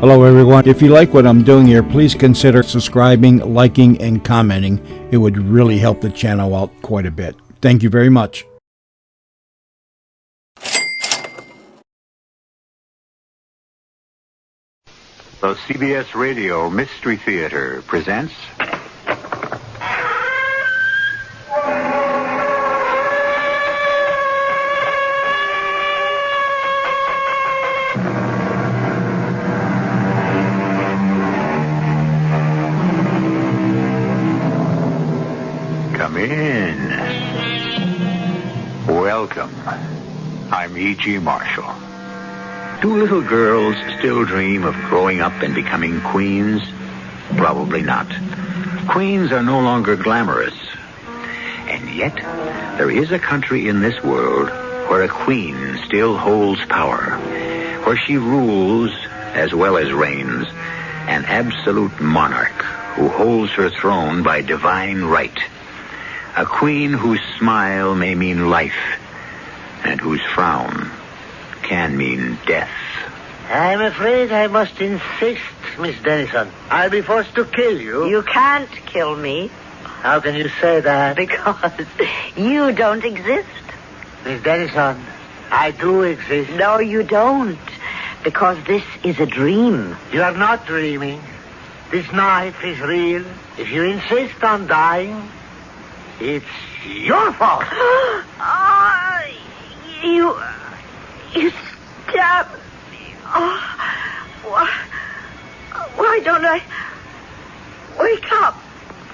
Hello, everyone. If you like what I'm doing here, please consider subscribing, liking, and commenting. It would really help the channel out quite a bit. Thank you very much. The CBS Radio Mystery Theater presents... Come in. Welcome. I'm E.G. Marshall. Do little girls still dream of growing up and becoming queens? Probably not. Queens are no longer glamorous. And yet, there is a country in this world where a queen still holds power, where she rules as well as reigns, an absolute monarch who holds her throne by divine right. A queen whose smile may mean life, and whose frown can mean death. I'm afraid I must insist, Miss Dennison. I'll be forced to kill you. You can't kill me. How can you say that? Because you don't exist. Miss Dennison, I do exist. No, you don't. Because this is a dream. You are not dreaming. This knife is real. If you insist on dying, it's your fault. You stabbed me. Why don't I wake up?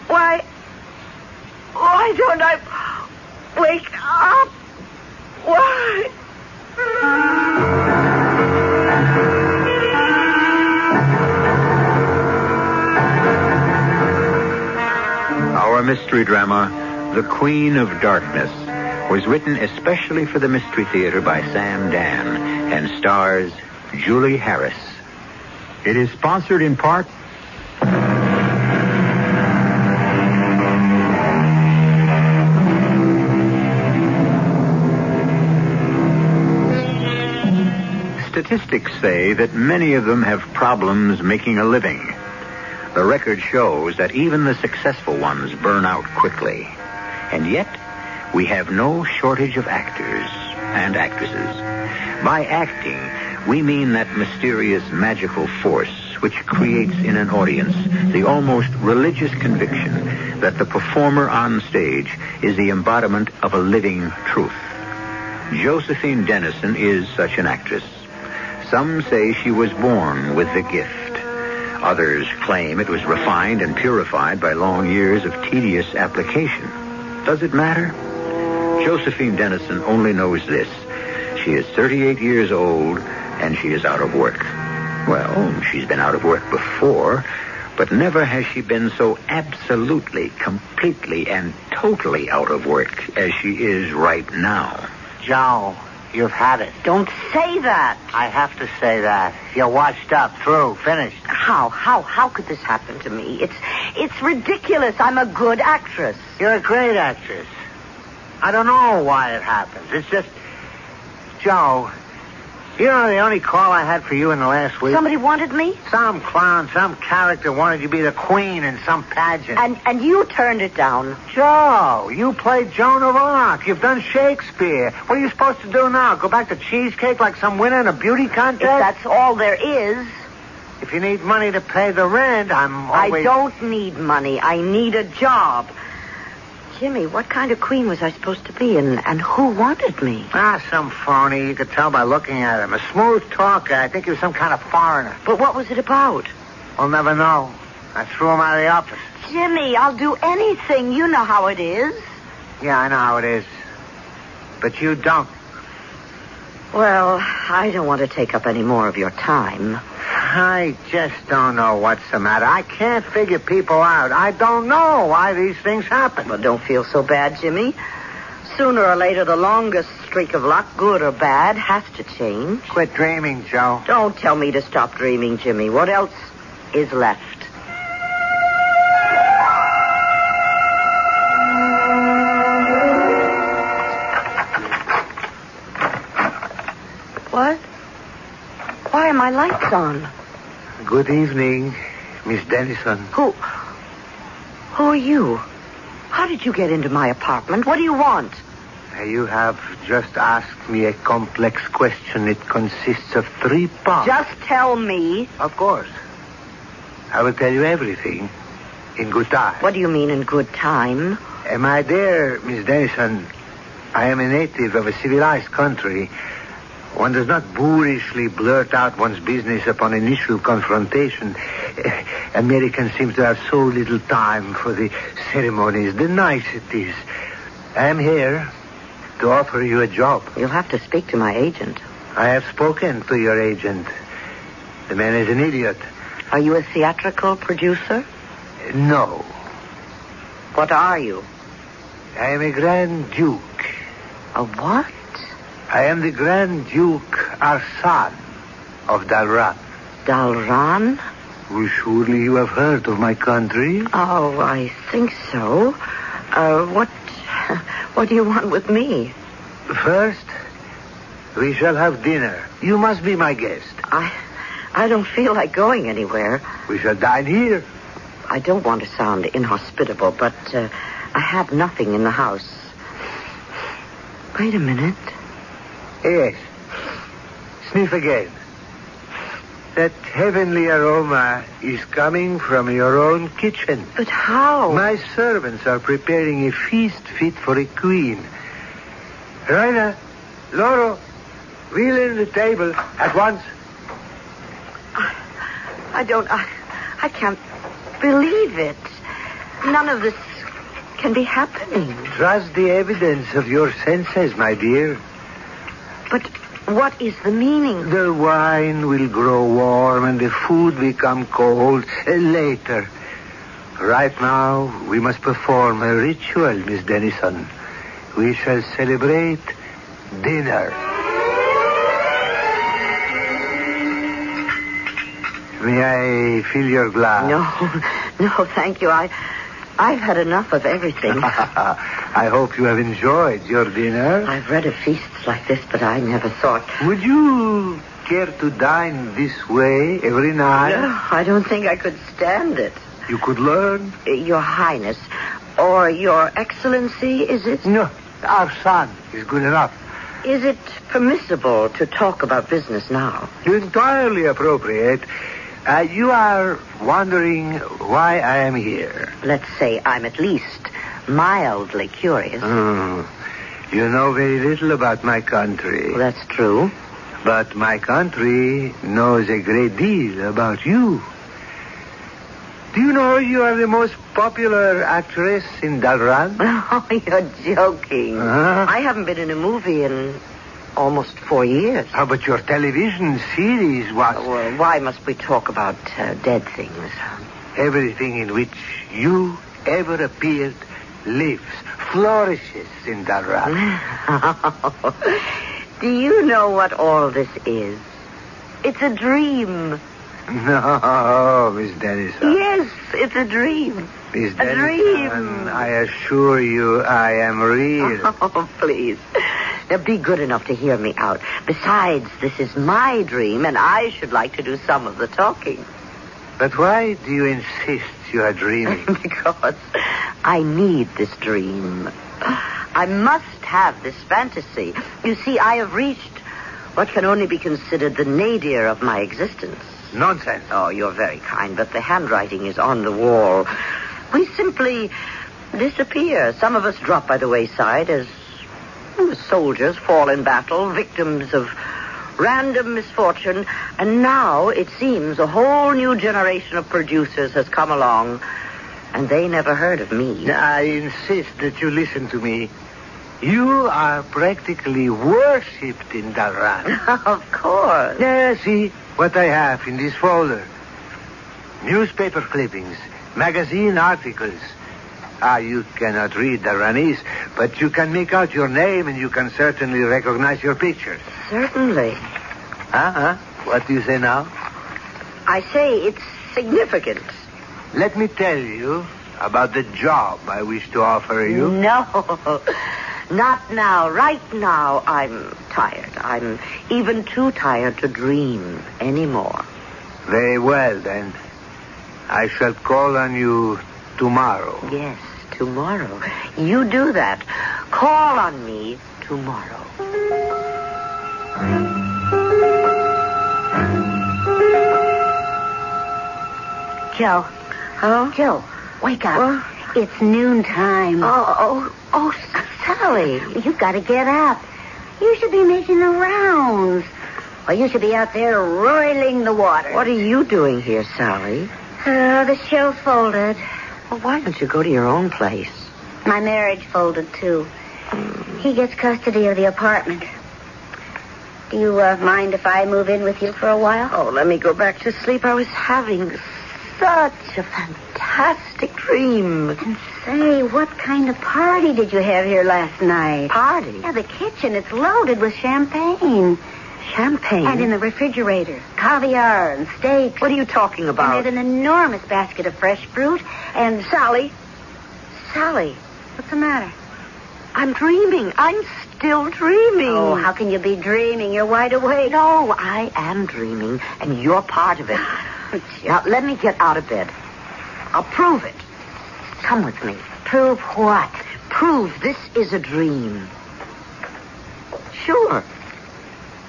Why don't I wake up? Why? Our mystery drama, The Queen of Darkness, was written especially for the Mystery Theater by Sam Dan and stars Julie Harris. It is sponsored in part Statistics say that many of them have problems making a living. The record shows that even the successful ones burn out quickly. And yet, we have no shortage of actors and actresses. By acting, we mean that mysterious magical force which creates in an audience the almost religious conviction that the performer on stage is the embodiment of a living truth. Josephine Dennison is such an actress. Some say she was born with the gift. Others claim it was refined and purified by long years of tedious application. Does it matter? Josephine Dennison only knows this. She is 38 years old, and she is out of work. Well, she's been out of work before, but never has she been so absolutely, completely, and totally out of work as she is right now. Joe, you've had it. Don't say that. I have to say that. You're washed up, through, finished. How could this happen to me? It's ridiculous. I'm a good actress. You're a great actress. I don't know why it happens. It's just... Joe, you know the only call I had for you in the last week? Somebody wanted me? Some clown, some character wanted you to be the queen in some pageant. And you turned it down. Joe, you played Joan of Arc. You've done Shakespeare. What are you supposed to do now? Go back to cheesecake like some winner in a beauty contest? If that's all there is. If you need money to pay the rent, I'm always... I don't need money. I need a job. Jimmy, what kind of queen was I supposed to be, and who wanted me? Some phony. You could tell by looking at him. A smooth talker. I think he was some kind of foreigner. But what was it about? We'll never know. I threw him out of the office. Jimmy, I'll do anything. You know how it is. Yeah, I know how it is. But you don't. Well, I don't want to take up any more of your time. I just don't know what's the matter. I can't figure people out. I don't know why these things happen. Well, don't feel so bad, Jimmy. Sooner or later, the longest streak of luck, good or bad, has to change. Quit dreaming, Joe. Don't tell me to stop dreaming, Jimmy. What else is left? What? Why are my lights on? Good evening, Miss Dennison. Who are you? How did you get into my apartment? What do you want? You have just asked me a complex question. It consists of 3 parts. Just tell me. Of course. I will tell you everything in good time. What do you mean in good time? My dear Miss Dennison, I am a native of a civilized country. One does not boorishly blurt out one's business upon initial confrontation. Americans seem to have so little time for the ceremonies, the niceties. I am here to offer you a job. You'll have to speak to my agent. I have spoken to your agent. The man is an idiot. Are you a theatrical producer? No. What are you? I am a Grand Duke. A what? I am the Grand Duke Arsan of Dalran. Dalran? Well, surely you have heard of my country. Oh, I think so. What do you want with me? First, we shall have dinner. You must be my guest. I don't feel like going anywhere. We shall dine here. I don't want to sound inhospitable, but I have nothing in the house. Wait a minute. Yes. Sniff again. That heavenly aroma is coming from your own kitchen. But how? My servants are preparing a feast fit for a queen. Raina, Loro, wheel in the table at once. I can't believe it. None of this can be happening. Trust the evidence of your senses, my dear. But what is the meaning? The wine will grow warm and the food become cold later. Right now, we must perform a ritual, Miss Dennison. We shall celebrate dinner. May I fill your glass? No, thank you. I've had enough of everything. I hope you have enjoyed your dinner. I've read of feasts like this, but I never thought. Would you care to dine this way every night? No, I don't think I could stand it. You could learn. Your Highness, or Your Excellency, is it? No, our son is good enough. Is it permissible to talk about business now? Entirely appropriate. You are wondering why I am here. Let's say I'm at least mildly curious. You know very little about my country. Well, that's true. But my country knows a great deal about you. Do you know you are the most popular actress in Dalran? Oh, you're joking. I haven't been in a movie in almost 4 years. How about your television series was... Well, why must we talk about dead things? Everything in which you ever appeared lives, flourishes in Dalran. Do you know what all this is? It's a dream. No, Miss Dennison. Yes, it's a dream. Miss A Dennison, dream. I assure you I am real. Oh, please. Now, be good enough to hear me out. Besides, this is my dream, and I should like to do some of the talking. But why do you insist you are dreaming? Because I need this dream. I must have this fantasy. You see, I have reached what can only be considered the nadir of my existence. Nonsense. Oh, you're very kind, but the handwriting is on the wall. We simply disappear. Some of us drop by the wayside as soldiers fall in battle, victims of random misfortune. And now, it seems, a whole new generation of producers has come along, and they never heard of me. I insist that you listen to me. You are practically worshipped in Dalran. Of course. Yeah, see what I have in this folder. Newspaper clippings, magazine articles. You cannot read Dalranese, but you can make out your name and you can certainly recognize your pictures. Certainly. What do you say now? I say it's significant. Let me tell you about the job I wish to offer you. No, not now. Right now, I'm tired. I'm even too tired to dream anymore. Very well, then. I shall call on you tomorrow. Yes, tomorrow. You do that. Call on me tomorrow. Joe. Huh? Joe, wake up. What? It's noontime. Oh, Sally. You've got to get up. You should be making the rounds. Or you should be out there roiling the water. What are you doing here, Sally? The show's folded. Well, why don't you go to your own place? My marriage folded, too. He gets custody of the apartment. Do you mind if I move in with you for a while? Oh, let me go back to sleep. I was having such a fantastic dream. And say, what kind of party did you have here last night? Party? Yeah, the kitchen. It's loaded with champagne. Champagne? And in the refrigerator, caviar and steaks. What are you talking about? And there's an enormous basket of fresh fruit. And Sally, what's the matter? I'm dreaming. I'm still dreaming. Oh, how can you be dreaming? You're wide awake. No, I am dreaming, and you're part of it. Now, let me get out of bed. I'll prove it. Come with me. Prove what? Prove this is a dream. Sure.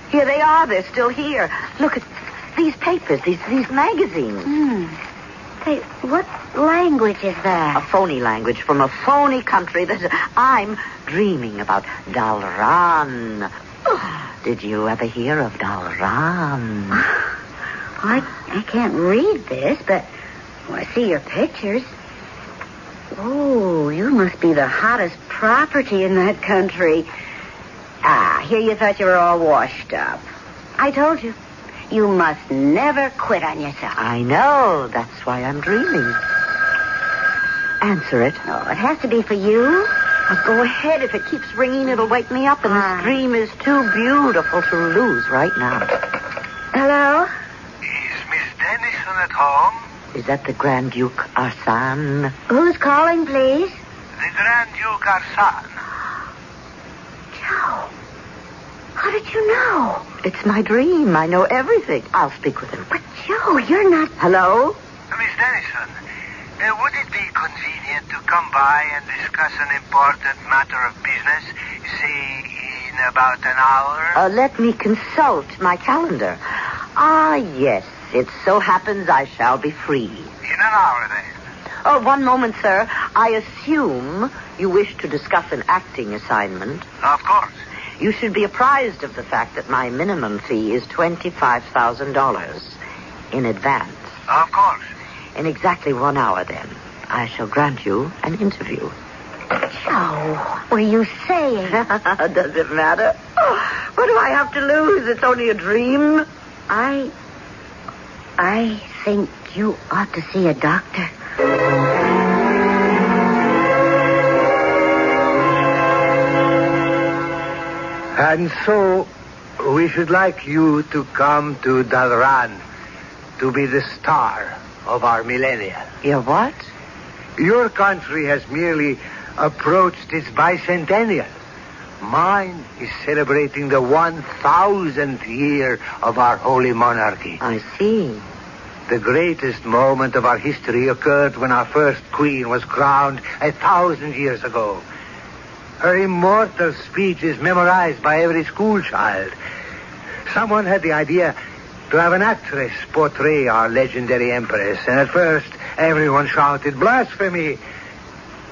Here they are. They're still here. Look at these papers, these magazines. Say, what language is A that? phony language from a phony country that I'm dreaming about. Dalran. Did you ever hear of Dalran? I can't read this, but I see your pictures. Oh, you must be the hottest property in that country. Here you thought you were all washed up. I told you. You must never quit on yourself. I know. That's why I'm dreaming. Answer it. Oh, it has to be for you. Now, go ahead. If it keeps ringing, it'll wake me up, and this dream is too beautiful to lose right now. Hello? Is Miss Dennison at home? Is that the Grand Duke Arsène? Who's calling, please? The Grand Duke Arsène. Joe. How did you know? It's my dream. I know everything. I'll speak with him. But, Joe, you're not... Hello? Miss Dennison, would it be convenient to come by and discuss an important matter of business, say, in about an hour? Let me consult my calendar. Yes. It so happens I shall be free. In an hour, then. Oh, one moment, sir. I assume you wish to discuss an acting assignment. Of course. You should be apprised of the fact that my minimum fee is $25,000 in advance. Of course. In exactly 1 hour, then, I shall grant you an interview. Joe, what are you saying? Does it matter? Oh, what do I have to lose? It's only a dream. I think you ought to see a doctor. And so, we should like you to come to Dalran to be the star of our millennia. Your what? Your country has merely approached its bicentennial. Mine is celebrating the 1,000th year of our holy monarchy. I see. The greatest moment of our history occurred when our first queen was crowned 1,000 years ago. Her immortal speech is memorized by every schoolchild. Someone had the idea to have an actress portray our legendary empress, and at first everyone shouted blasphemy.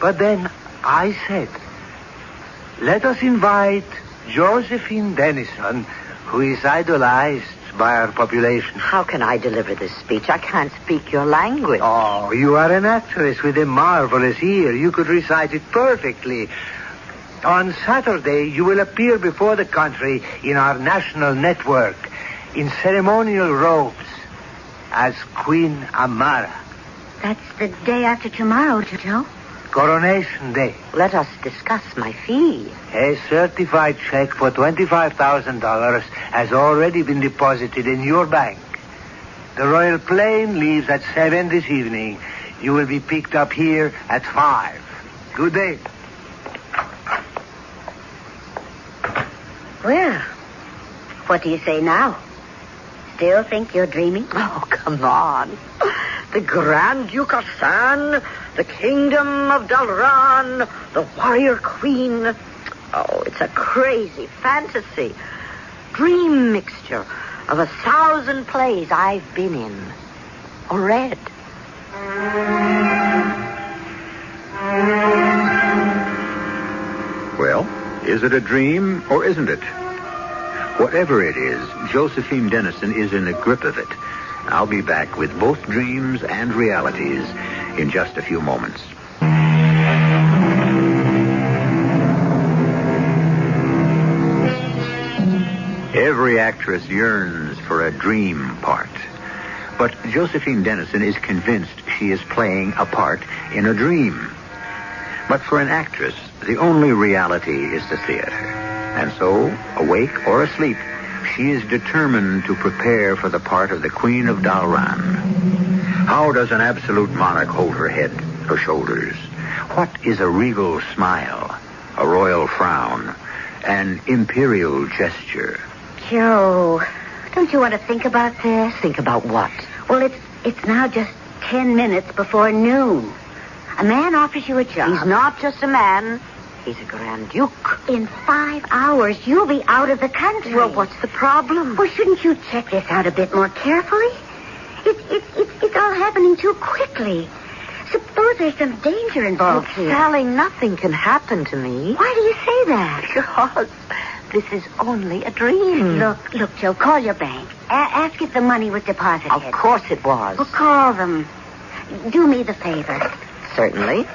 But then I said, let us invite Josephine Dennison, who is idolized by our population. How can I deliver this speech? I can't speak your language. Oh, you are an actress with a marvelous ear. You could recite it perfectly. On Saturday, you will appear before the country in our national network in ceremonial robes as Queen Amara. That's the day after tomorrow, Joe. Coronation Day. Let us discuss my fee. A certified check for $25,000 has already been deposited in your bank. The royal plane leaves at 7 this evening. You will be picked up here at 5. Good day. Well, what do you say now? still think you're dreaming? Oh, come on. The Grand Duke of San, the Kingdom of Dalran, the Warrior Queen. Oh, it's a crazy fantasy. Dream mixture of 1,000 plays I've been in or read. Well, is it a dream or isn't it? Whatever it is, Josephine Dennison is in the grip of it. I'll be back with both dreams and realities in just a few moments. Every actress yearns for a dream part. But Josephine Dennison is convinced she is playing a part in a dream. But for an actress, the only reality is the theater. And so, awake or asleep, she is determined to prepare for the part of the Queen of Dalran. How does an absolute monarch hold her head, her shoulders? What is a regal smile, a royal frown, an imperial gesture? Joe, don't you want to think about this? Think about what? Well, it's now just 10 minutes before noon. A man offers you a job. He's not just a man. He's a Grand Duke. In 5 hours, you'll be out of the country. Well, what's the problem? Well, shouldn't you check this out a bit more carefully? It's all happening too quickly. Suppose there's some danger involved here. Sally, nothing can happen to me. Why do you say that? Because this is only a dream. Look, Joe, call your bank. Ask if the money was deposited. Of course it was. Well, call them. Do me the favor. Certainly.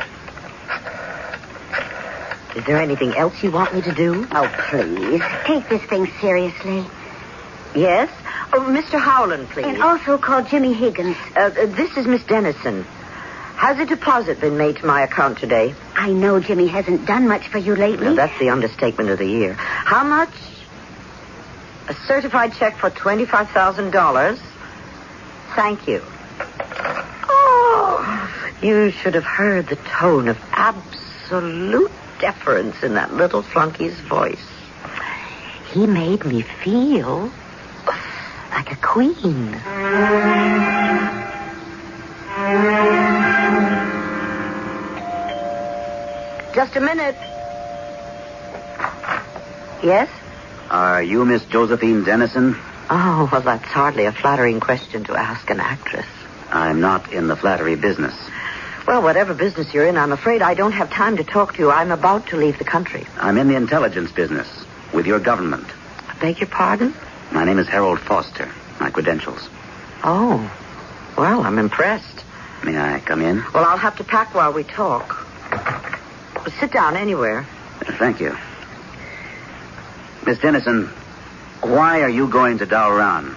Is there anything else you want me to do? Oh, please. Take this thing seriously. Yes? Oh, Mr. Howland, please. And also call Jimmy Higgins. This is Miss Dennison. Has a deposit been made to my account today? I know Jimmy hasn't done much for you lately. Now, that's the understatement of the year. How much? A certified check for $25,000. Thank you. Oh, you should have heard the tone of absolute deference in that little flunky's voice. He made me feel like a queen. Just a minute. Yes? Are you Miss Josephine Dennison? Oh, well, that's hardly a flattering question to ask an actress. I'm not in the flattery business. Well, whatever business you're in, I'm afraid I don't have time to talk to you. I'm about to leave the country. I'm in the intelligence business with your government. I beg your pardon? My name is Harold Foster. My credentials. Oh, well, I'm impressed. May I come in? Well, I'll have to pack while we talk. Well, sit down anywhere. Thank you. Miss Dennison, why are you going to Dalran?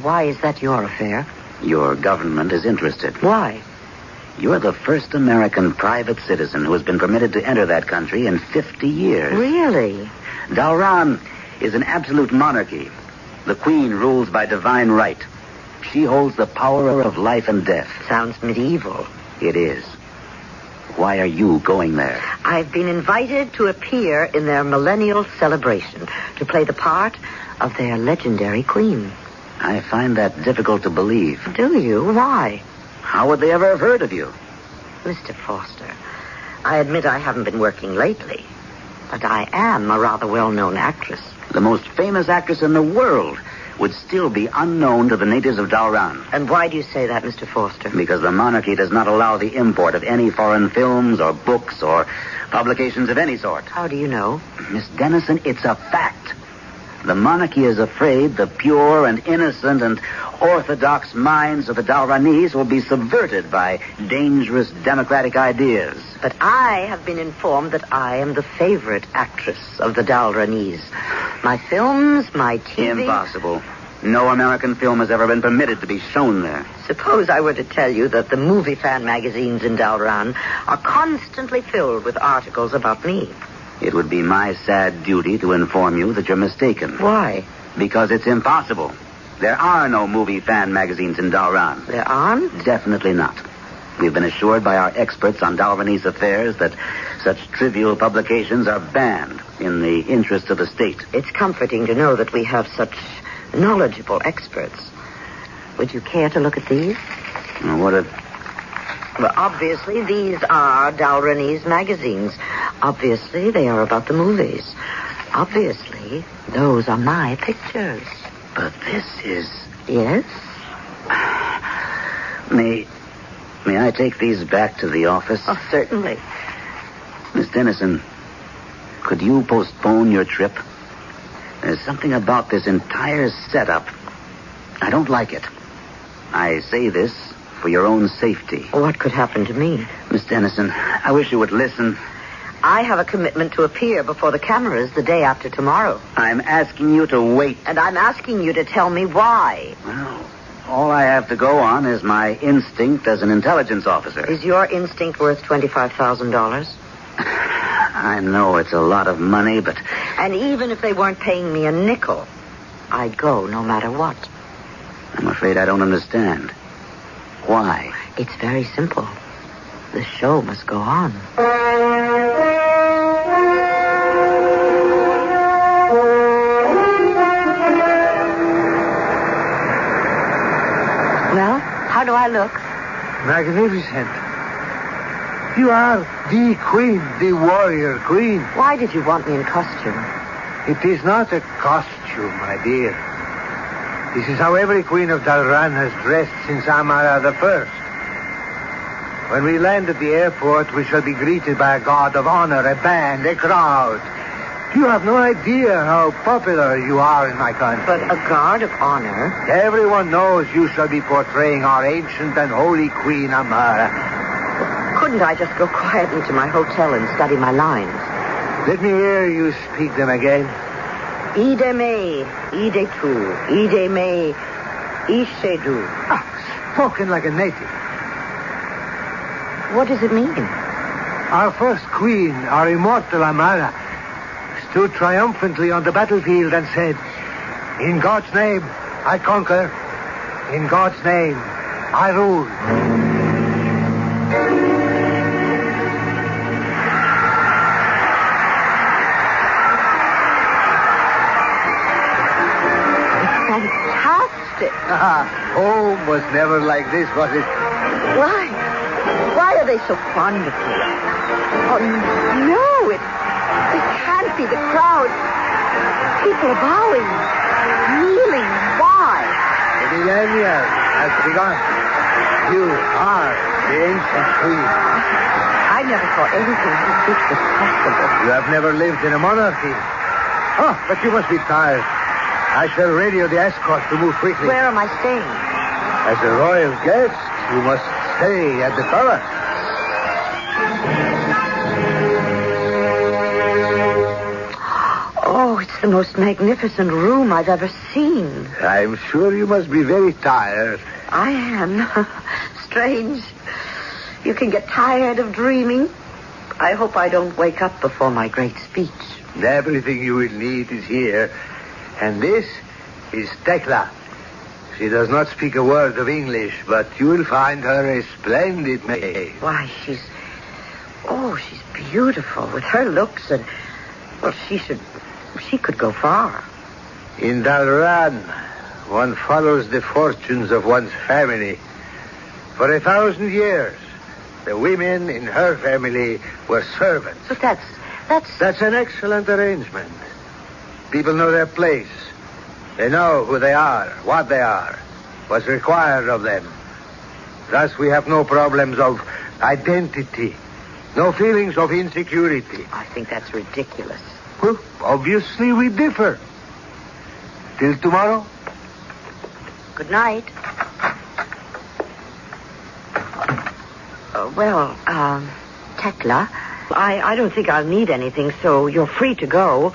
Why is that your affair? Your government is interested. Why? You're the first American private citizen who has been permitted to enter that country in 50 years. Really? Dalran is an absolute monarchy. The queen rules by divine right. She holds the power of life and death. Sounds medieval. It is. Why are you going there? I've been invited to appear in their millennial celebration, to play the part of their legendary queen. I find that difficult to believe. Do you? Why? How would they ever have heard of you? Mr. Foster, I admit I haven't been working lately, but I am a rather well-known actress. The most famous actress in the world would still be unknown to the natives of Dalran. And why do you say that, Mr. Foster? Because the monarchy does not allow the import of any foreign films or books or publications of any sort. How do you know? Miss Dennison, it's a fact. The monarchy is afraid the pure and innocent and orthodox minds of the Dalranese will be subverted by dangerous democratic ideas. But I have been informed that I am the favorite actress of the Dalranese. My films, my TV... Impossible. No American film has ever been permitted to be shown there. Suppose I were to tell you that the movie fan magazines in Dalran are constantly filled with articles about me. It would be my sad duty to inform you that you're mistaken. Why? Because it's impossible. There are no movie fan magazines in Dalran. There aren't? Definitely not. We've been assured by our experts on Dalranese affairs that such trivial publications are banned in the interest of the state. It's comforting to know that we have such knowledgeable experts. Would you care to look at these? What if... Well, obviously, these are Dalronese magazines. Obviously, they are about the movies. Obviously, those are my pictures. But this is... Yes? May I take these back to the office? Oh, certainly. Miss Dennison, could you postpone your trip? There's something about this entire setup. I don't like it. I say this for your own safety. What could happen to me? Miss Dennison, I wish you would listen. I have a commitment to appear before the cameras the day after tomorrow. I'm asking you to wait. And I'm asking you to tell me why. Well, all I have to go on is my instinct as an intelligence officer. Is your instinct worth $25,000? I know it's a lot of money, but... And even if they weren't paying me a nickel, I'd go no matter what. I'm afraid I don't understand. Why? It's very simple. The show must go on. Well, how do I look? Magnificent. You are the queen, the warrior queen. Why did you want me in costume? It is not a costume, my dear. This is how every queen of Dalran has dressed since Amara the First. When we land at the airport, we shall be greeted by a guard of honor, a band, a crowd. You have no idea how popular you are in my country. But a guard of honor? Everyone knows you shall be portraying our ancient and holy queen, Amara. Couldn't I just go quietly to my hotel and study my lines? Let me hear you speak them again. Ide me, ide tu, ide me, ishedu. Ah, spoken like a native. What does it mean? Our first queen, our immortal Amara, stood triumphantly on the battlefield and said, "In God's name, I conquer. In God's name, I rule." Fantastic. Home was never like this, was it? Why? Why are they so fond of me? Oh, no, it can't be the crowd. People are bowing, kneeling. Why? The millennium has begun. You are the ancient queen. I never saw anything like this was possible. You have never lived in a monarchy. Oh, but you must be tired. I shall radio the escort to move quickly. Where am I staying? As a royal guest, you must stay at the palace. Oh, it's the most magnificent room I've ever seen. I'm sure you must be very tired. I am. Strange. You can get tired of dreaming. I hope I don't wake up before my great speech. Everything you will need is here. And this is Tekla. She does not speak a word of English, but you will find her a splendid maid. Why, she's beautiful with her looks and, well, she could go far. In Dalran, one follows the fortunes of one's family. For 1,000 years, the women in her family were servants. But that's an excellent arrangement. People know their place. They know who they are, what they are, what's required of them. Thus, we have no problems of identity, no feelings of insecurity. I think that's ridiculous. Well, obviously, we differ. Till tomorrow? Good night. Tekla, I don't think I'll need anything, so you're free to go.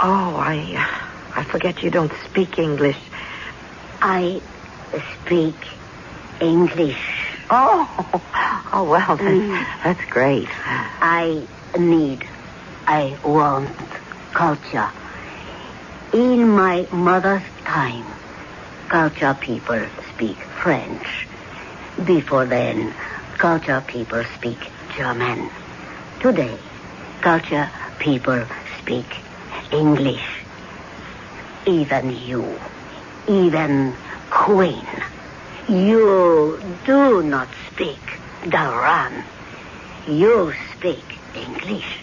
Oh, I forget you don't speak English. I speak English. Oh, well, that's great. I want culture. In my mother's time, culture people speak French. Before then, culture people speak German. Today, culture people speak English. Even you, even queen. You do not speak Dauran. You speak English.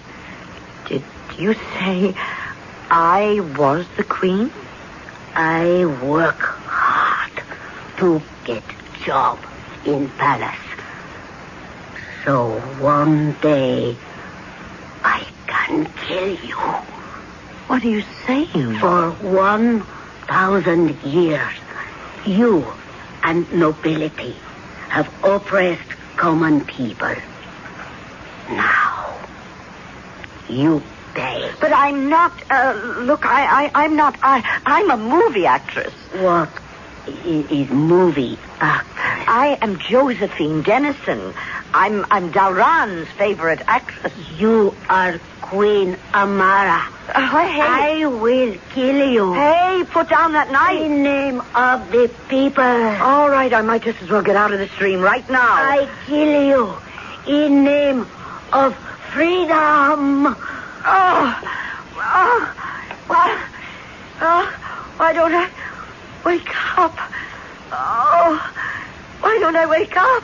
Did you say I was the queen? I work hard to get job in palace. So one day I can kill you. What are you saying? For 1,000 years, you and nobility have oppressed common people. Now, you pay. But I'm not, I'm not, I'm a movie actress. What is movie actress? I am Josephine Dennison. I'm Dauran's favorite actress. You are Queen Amara. Hey. I will kill you. Hey, put down that knife. In name of the people. All right, I might just as well get out of the stream right now. I kill you in name of freedom. Why don't I wake up? Oh, why don't I wake up?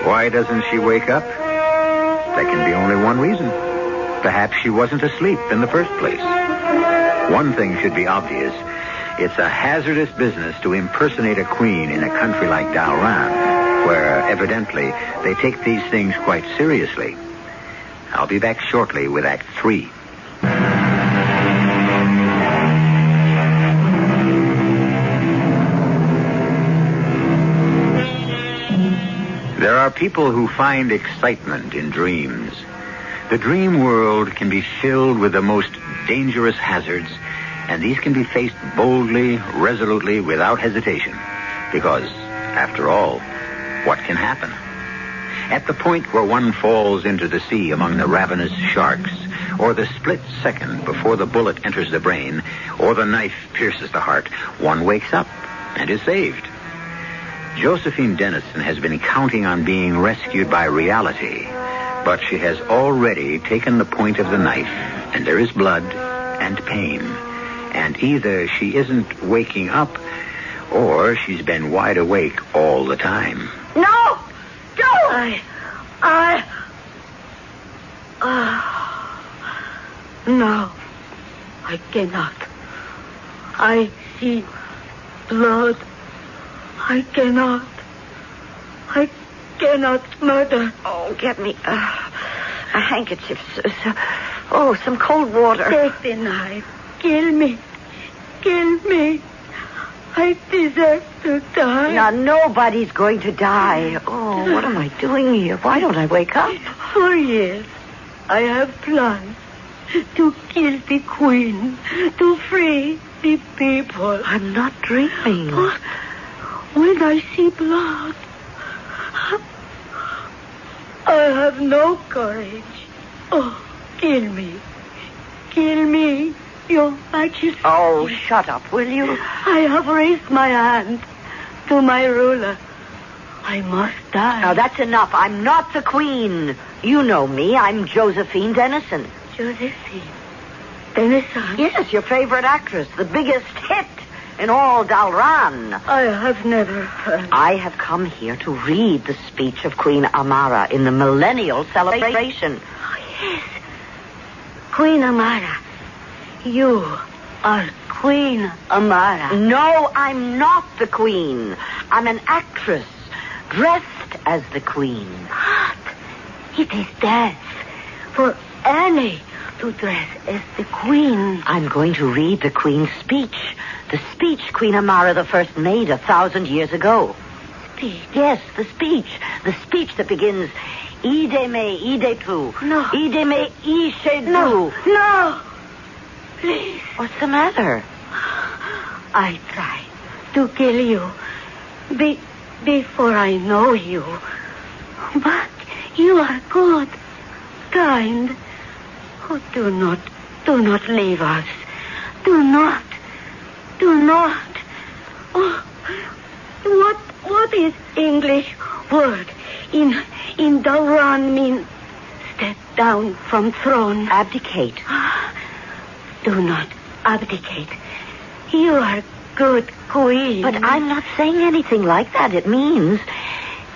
Why doesn't she wake up? There can be only one reason. Perhaps she wasn't asleep in the first place. One thing should be obvious. It's a hazardous business to impersonate a queen in a country like Dauran, where evidently they take these things quite seriously. I'll be back shortly with Act 3. There are people who find excitement in dreams. The dream world can be filled with the most dangerous hazards, and these can be faced boldly, resolutely, without hesitation. Because, after all, what can happen? At the point where one falls into the sea among the ravenous sharks, or the split second before the bullet enters the brain, or the knife pierces the heart, one wakes up and is saved. Josephine Dennison has been counting on being rescued by reality, but she has already taken the point of the knife, and there is blood and pain. And either she isn't waking up, or she's been wide awake all the time. No! Don't! No, I cannot. I see blood. I cannot murder. Oh, get me a handkerchief. Some cold water. Take the knife. Kill me. I deserve to die. Now, nobody's going to die. Oh, what am I doing here? Why don't I wake up? For years, I have planned to kill the queen, to free the people. I'm not dreaming. But when I see blood, I have no courage. Oh, kill me, Your Majesty. Oh, shut up, will you? I have raised my hand to my ruler. I must die. Now, that's enough. I'm not the queen. You know me. I'm Josephine Dennison. Josephine Dennison? Yes, your favorite actress. The biggest hit in all Dauran. I have never heard. I have come here to read the speech of Queen Amara in the millennial celebration. Oh, yes. Queen Amara. You are Queen Amara. No, I'm not the queen. I'm an actress dressed as the queen. But it is death for any to dress as the queen. I'm going to read the queen's speech. The speech Queen Amara the First made 1,000 years ago. Speech? Yes, the speech. The speech that begins, Ide me, ide tu. No. Ide me, ishe du. No. Please. What's the matter? I tried to kill you before I know you. But you are good, kind. Oh, do not leave us. Do not. Oh, what is English word in Dauran mean step down from throne. Abdicate. Do not abdicate. You are good queen. But I'm not saying anything like that. It means,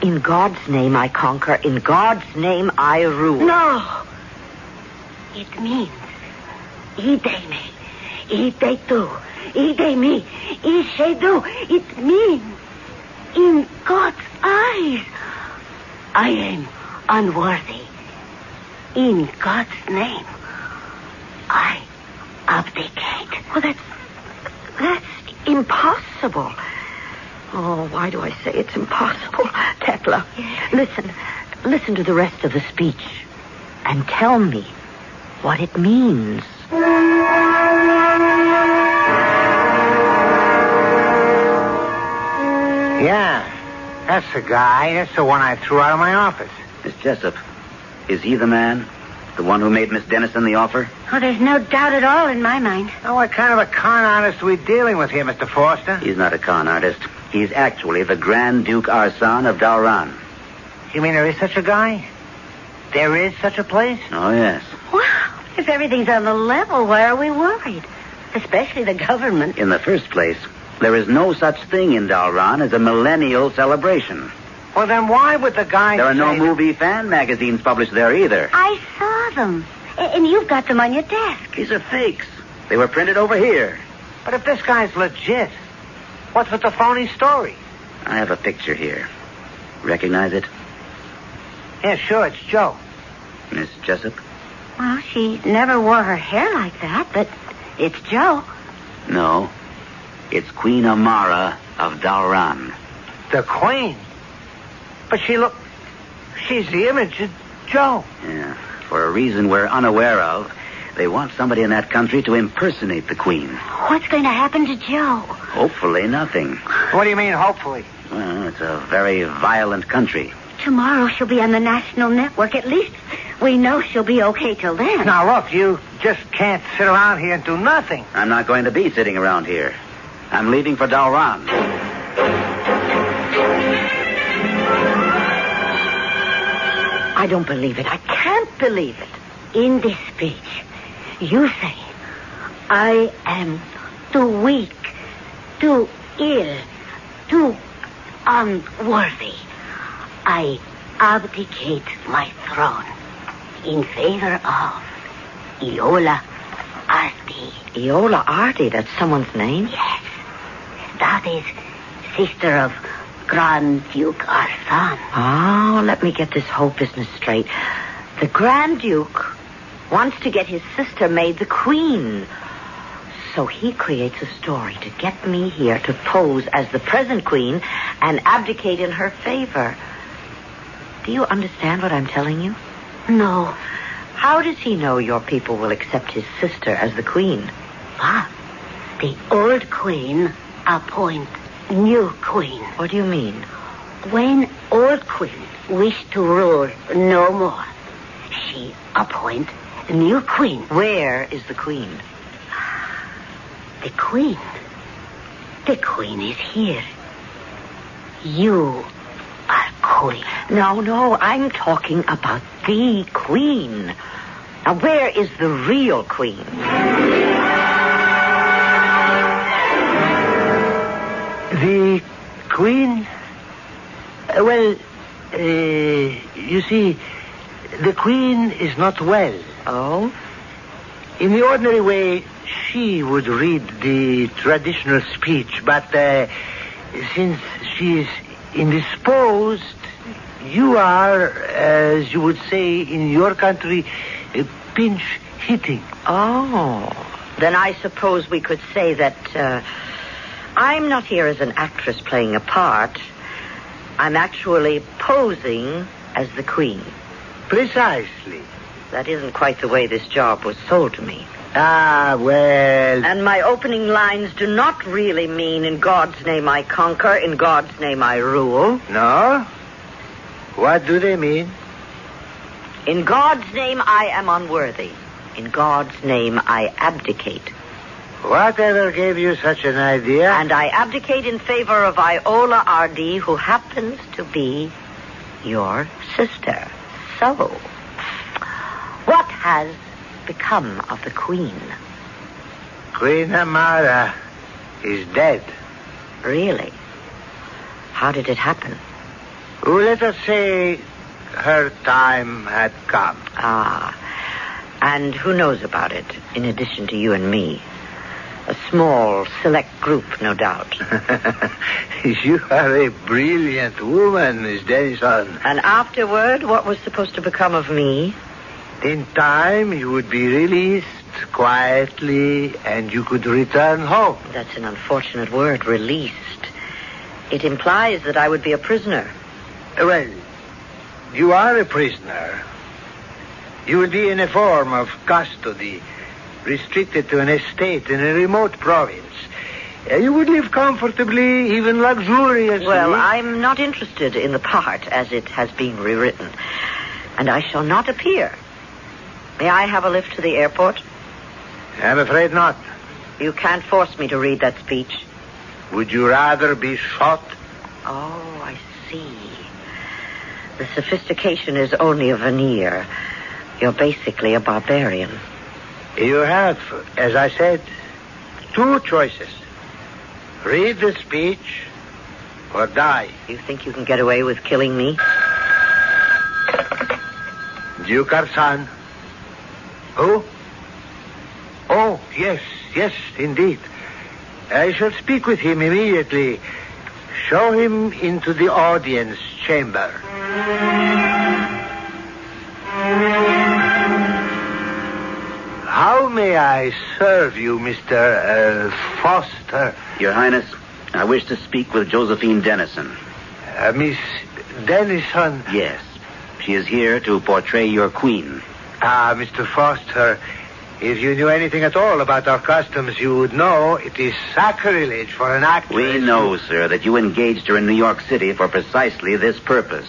in God's name I conquer, in God's name I rule. No. It means, ide me, ide tu, ide me, ide do. It means, in God's eyes, I am unworthy. In God's name, I abdicate. Well, that's impossible. Oh, why do I say it's impossible? Tekla, listen to the rest of the speech and tell me what it means. Yeah, that's the guy. That's the one I threw out of my office. Miss Jessup, is he the man? The one who made Miss Dennison the offer? Oh, there's no doubt at all in my mind. Now, what kind of a con artist are we dealing with here, Mr. Foster? He's not a con artist. He's actually the Grand Duke Arsan of Dalran. You mean there is such a guy? There is such a place? Oh, yes. Well, if everything's on the level, why are we worried? Especially the government. In the first place, there is no such thing in Dalran as a millennial celebration. Well, then why would the guy There are no say movie fan magazines published there either. I saw them. And you've got them on your desk. These are fakes. They were printed over here. But if this guy's legit, what's with the phony story? I have a picture here. Recognize it? Yeah, sure, it's Joe. Miss Jessup? Well, she never wore her hair like that, but it's Joe. No. It's Queen Amara of Dalran. The Queen. But she's the image of Joe. Yeah. For a reason we're unaware of, they want somebody in that country to impersonate the Queen. What's going to happen to Joe? Hopefully nothing. What do you mean, hopefully? Well, it's a very violent country. Tomorrow she'll be on the national network. At least we know she'll be okay till then. Now, look, you just can't sit around here and do nothing. I'm not going to be sitting around here. I'm leaving for Dalran. I don't believe it. I can't believe it. In this speech, you say, I am too weak, too ill, too unworthy. I abdicate my throne in favor of Iola Arti. Iola Arti, that's someone's name? Yes, that is sister of Grand Duke Arsan. Oh, let me get this whole business straight. The Grand Duke wants to get his sister made the queen. So he creates a story to get me here to pose as the present queen and abdicate in her favor. Do you understand what I'm telling you? No. How does he know your people will accept his sister as the queen? Ah, the old queen appoint new queen. What do you mean? When old queen wish to rule no more, she appoint new queen. Where is the queen? The queen is here. You are queen. No, I'm talking about the queen. Now, where is the real queen? The Queen? You see, the Queen is not well. Oh? In the ordinary way, she would read the traditional speech, but since she is indisposed, you are, as you would say in your country, pinch hitting. Oh. Then I suppose we could say that I'm not here as an actress playing a part. I'm actually posing as the queen. Precisely. That isn't quite the way this job was sold to me. Ah, well... And my opening lines do not really mean, in God's name I conquer, in God's name I rule. No? What do they mean? In God's name I am unworthy. In God's name I abdicate. Whatever gave you such an idea? And I abdicate in favor of Iola Ardi, who happens to be your sister. So, has become of the Queen? Queen Amara is dead. Really? How did it happen? Let us say her time had come. Ah, and who knows about it, in addition to you and me? A small, select group, no doubt. You are a brilliant woman, Miss Dennison. And afterward, what was supposed to become of me? In time, you would be released quietly, and you could return home. That's an unfortunate word, released. It implies that I would be a prisoner. Well, you are a prisoner. You will be in a form of custody, restricted to an estate in a remote province. You would live comfortably, even luxuriously. Well, I'm not interested in the part as it has been rewritten. And I shall not appear. May I have a lift to the airport? I'm afraid not. You can't force me to read that speech. Would you rather be shot? Oh, I see. The sophistication is only a veneer. You're basically a barbarian. You have, as I said, two choices. Read the speech or die. You think you can get away with killing me? Duke Arsan. Who? Oh, yes, indeed. I shall speak with him immediately. Show him into the audience chamber. How may I serve you, Mr. Foster? Your Highness, I wish to speak with Josephine Dennison. Miss Dennison? Yes. She is here to portray your queen. Mr. Foster, if you knew anything at all about our customs, you would know it is sacrilege for an actress. We know, sir, that you engaged her in New York City for precisely this purpose.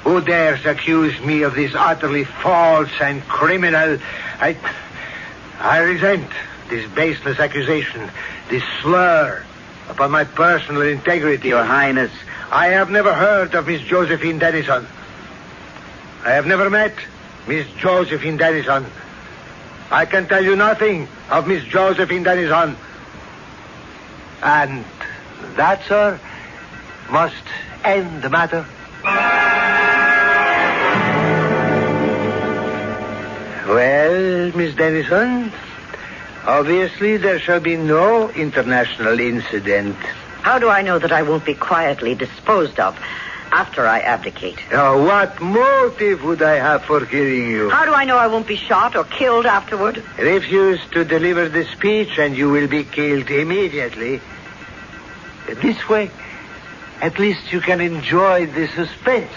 Who dares accuse me of this utterly false and criminal? I resent this baseless accusation, this slur upon my personal integrity. Your Highness. I have never heard of Miss Josephine Dennison. I have never met Miss Josephine Dennison. I can tell you nothing of Miss Josephine Dennison. And that, sir, must end the matter. Well, Miss Dennison, obviously there shall be no international incident. How do I know that I won't be quietly disposed of after I abdicate? What motive would I have for killing you? How do I know I won't be shot or killed afterward? Refuse to deliver the speech and you will be killed immediately. This way, at least you can enjoy the suspense.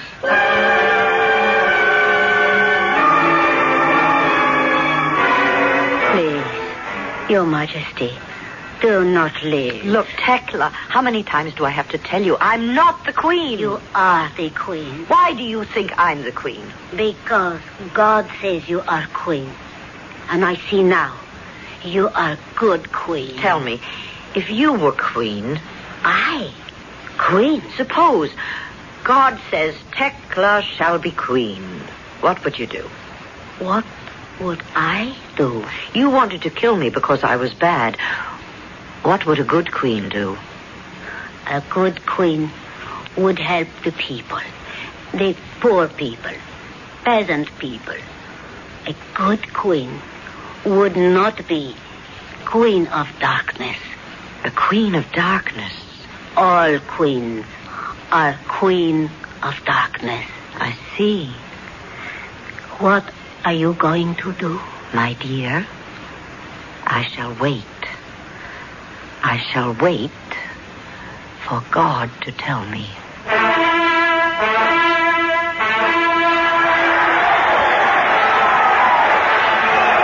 Please, Your Majesty, do not leave. Look, Tekla, how many times do I have to tell you I'm not the queen? You are the queen. Why do you think I'm the queen? Because God says you are queen. And I see now, you are good queen. Tell me, if you were queen... I? Queen? Suppose God says Tekla shall be queen. What would you do? What would I do? You wanted to kill me because I was bad. What would a good queen do? A good queen would help the people. The poor people. Peasant people. A good queen would not be queen of darkness. A queen of darkness? All queens are queen of darkness. I see. What are you going to do? My dear, I shall wait. I shall wait for God to tell me.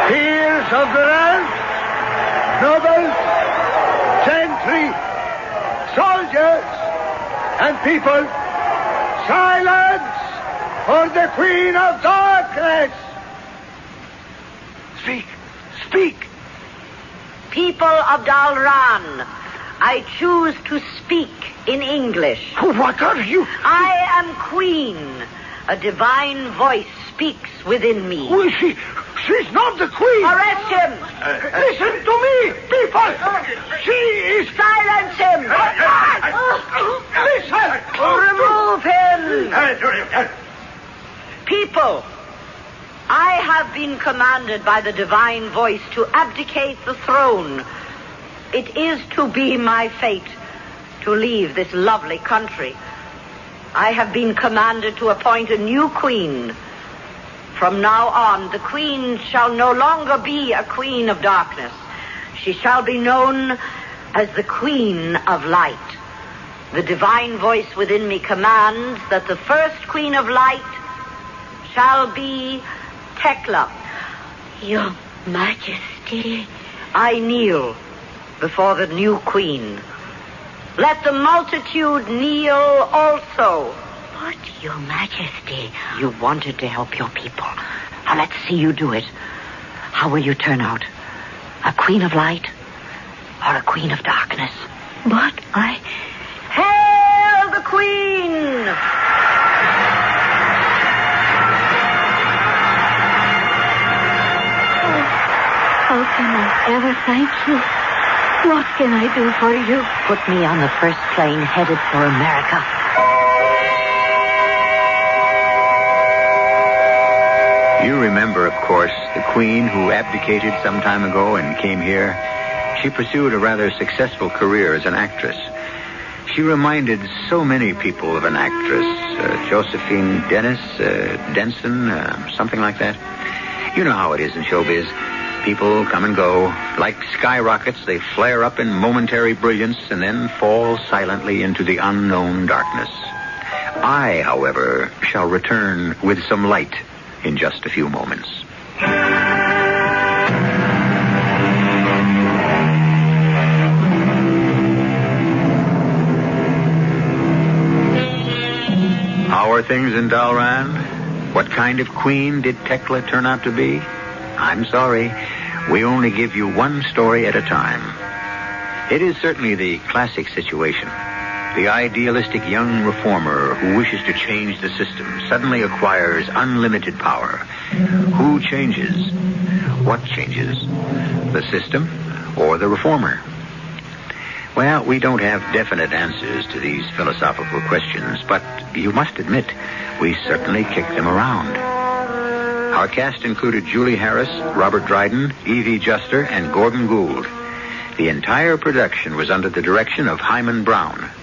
Peers of the realm, nobles, gentry, soldiers, and people, silence for the Queen of Darkness! Speak! People of Dalran, I choose to speak in English. What are you? I am queen. A divine voice speaks within me. Who is she? She's not the queen. Arrest him! Listen to me, people. She is... Silence him! Listen. Remove him! People, I have been commanded by the divine voice to abdicate the throne. It is to be my fate to leave this lovely country. I have been commanded to appoint a new queen. From now on, the queen shall no longer be a queen of darkness. She shall be known as the Queen of Light. The divine voice within me commands that the first Queen of Light shall be Tekla. Your Majesty. I kneel before the new queen. Let the multitude kneel also. But, Your Majesty. You wanted to help your people. Now let's see you do it. How will you turn out? A queen of light or a queen of darkness? But I... Hail the queen! How can I ever thank you? What can I do for you? Put me on the first plane headed for America. You remember, of course, the queen who abdicated some time ago and came here. She pursued a rather successful career as an actress. She reminded so many people of an actress, Josephine Denson, something like that. You know how it is in showbiz. People come and go. Like skyrockets, they flare up in momentary brilliance and then fall silently into the unknown darkness. I, however, shall return with some light in just a few moments. How are things in Dalran? What kind of queen did Tekla turn out to be? I'm sorry. We only give you one story at a time. It is certainly the classic situation. The idealistic young reformer who wishes to change the system suddenly acquires unlimited power. Who changes? What changes? The system or the reformer? Well, we don't have definite answers to these philosophical questions, but you must admit, we certainly kick them around. Our cast included Julie Harris, Robert Dryden, Evie Juster, and Gordon Gould. The entire production was under the direction of Hyman Brown.